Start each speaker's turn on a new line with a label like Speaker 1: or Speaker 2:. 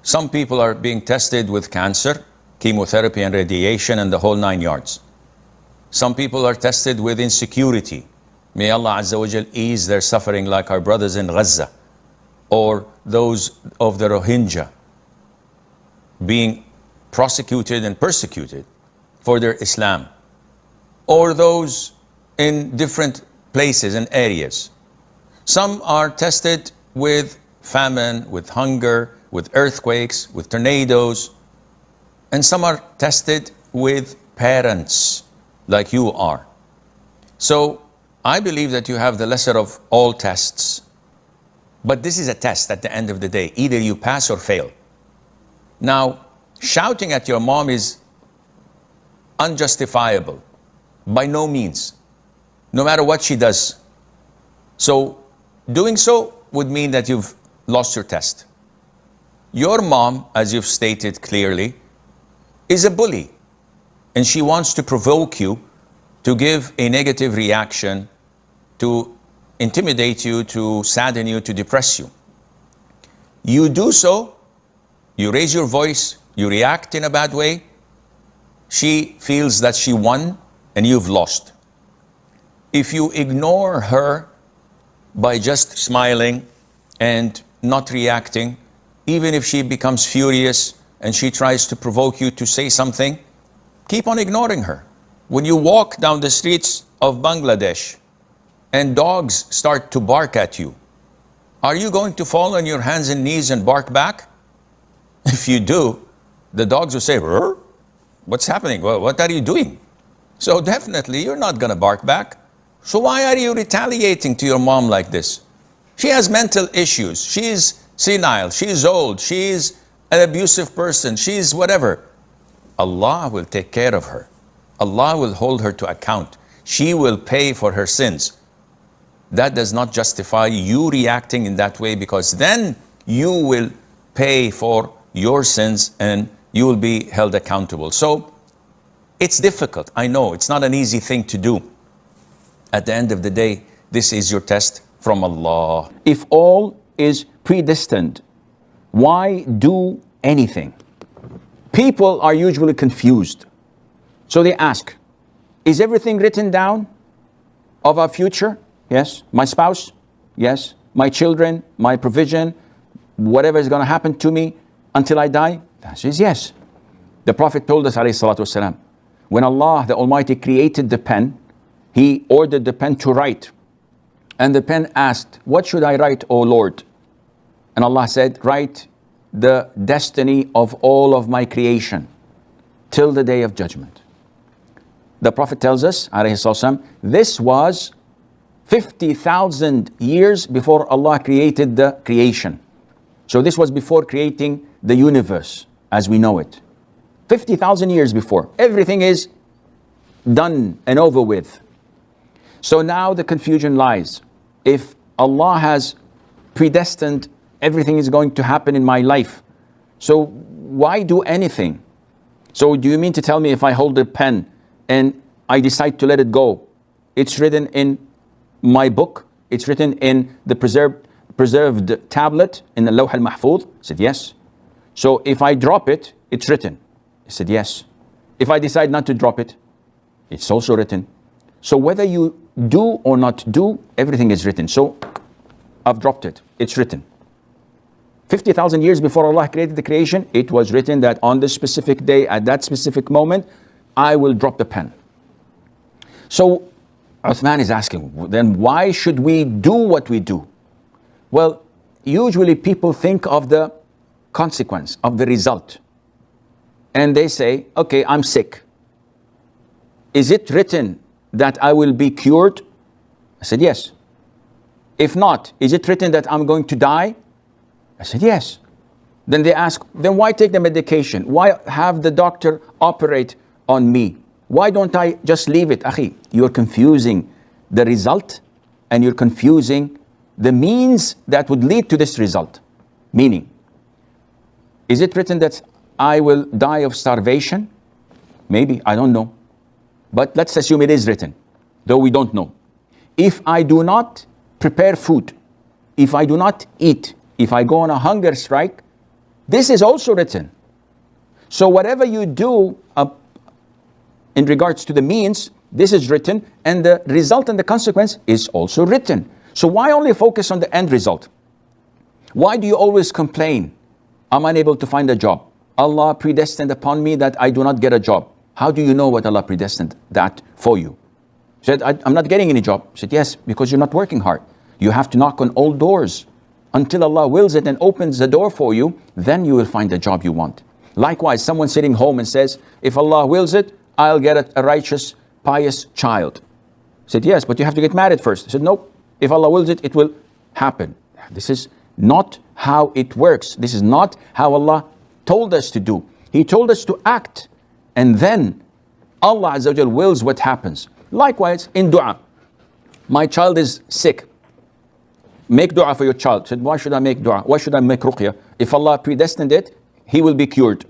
Speaker 1: Some people are being tested with cancer, chemotherapy and radiation and the whole 9 yards. Some people are tested with insecurity. May Allah Azza wa Jal ease their suffering, like our brothers in Gaza, or those of the Rohingya being prosecuted and persecuted for their Islam, or those in different places and areas. Some are tested with famine, with hunger, with earthquakes, with tornadoes, and some are tested with parents like you are. So I believe that you have the lesser of all tests, but this is a test at the end of the day. Either you pass or fail. Now, shouting at your mom is unjustifiable by no means, no matter what she does. So doing so would mean that you've lost your test. Your mom, as you've stated clearly, is a bully, and she wants to provoke you to give a negative reaction, to intimidate you, to sadden you, to depress you. You do so, you raise your voice, you react in a bad way, she feels that she won and you've lost. If you ignore her by just smiling and not reacting, even if she becomes furious and she tries to provoke you to say something, keep on ignoring her. When you walk down the streets of Bangladesh and dogs start to bark at you, are you going to fall on your hands and knees and bark back? If you do, the dogs will say, "Rrr? What's happening? Well, what are you doing?" So definitely you're not going to bark back. So why are you retaliating to your mom like this? She has mental issues. She's senile. She's old. She's an abusive person. She's whatever. Allah will take care of her. Allah will hold her to account. She will pay for her sins. That does not justify you reacting in that way, because then you will pay for your sins and you will be held accountable. So it's difficult. I know it's not an easy thing to do. At the end of the day, this is your test from Allah.
Speaker 2: If all is predestined, why do anything? People are usually confused. So they ask, is everything written down of our future? Yes. My spouse? Yes. My children, my provision, whatever is going to happen to me until I die? The answer is yes. The Prophet told us, alayhi salatu wasalam, when Allah the Almighty created the pen, He ordered the pen to write. And the pen asked, what should I write, O Lord? And Allah said, write the destiny of all of my creation till the day of judgment. The Prophet tells us, alayhi salatu wasalam, this was 50,000 years before Allah created the creation. So this was before creating the universe as we know it. 50,000 years before. Everything is done and over with. So now the confusion lies. If Allah has predestined everything is going to happen in my life, so why do anything? So do you mean to tell me if I hold a pen and I decide to let it go, it's written in my book, it's written in the preserved tablet in the Lawh al-Mahfuz? I said yes. So if I drop it, it's written. I said yes. If I decide not to drop it, it's also written. So whether you do or not do, everything is written. So I've dropped it. It's written. 50,000 years before Allah created the creation, it was written that on this specific day, at that specific moment, I will drop the pen. So Uthman is asking, then why should we do what we do? Well, usually people think of the consequence, of the result. And they say, okay, I'm sick. Is it written that I will be cured? I said, yes. If not, is it written that I'm going to die? I said, yes. Then they ask, then why take the medication? Why have the doctor operate on me? Why don't I just leave it? Akhi, you're confusing the result and you're confusing the means that would lead to this result. Meaning, is it written that I will die of starvation? Maybe, I don't know. But let's assume it is written, though we don't know. If I do not prepare food, if I do not eat, if I go on a hunger strike, This is also written. So whatever you do in regards to the means, this is written, and the result and the consequence is also written. So why only focus on the end result? Why do you always complain? I'm unable to find a job. Allah predestined upon me that I do not get a job. How do you know what Allah predestined that for you? He said, I'm not getting any job. He said, yes, because you're not working hard. You have to knock on all doors until Allah wills it and opens the door for you. Then you will find the job you want. Likewise, someone sitting home and says, if Allah wills it, I'll get a righteous, pious child. He said, yes, but you have to get married first. He said, no, if Allah wills it, it will happen. This is not how it works. This is not how Allah told us to do. He told us to act, and then Allah Azza wa Jal wills what happens. Likewise, in dua, my child is sick. Make dua for your child. He said, why should I make dua? Why should I make ruqya? If Allah predestined it, he will be cured.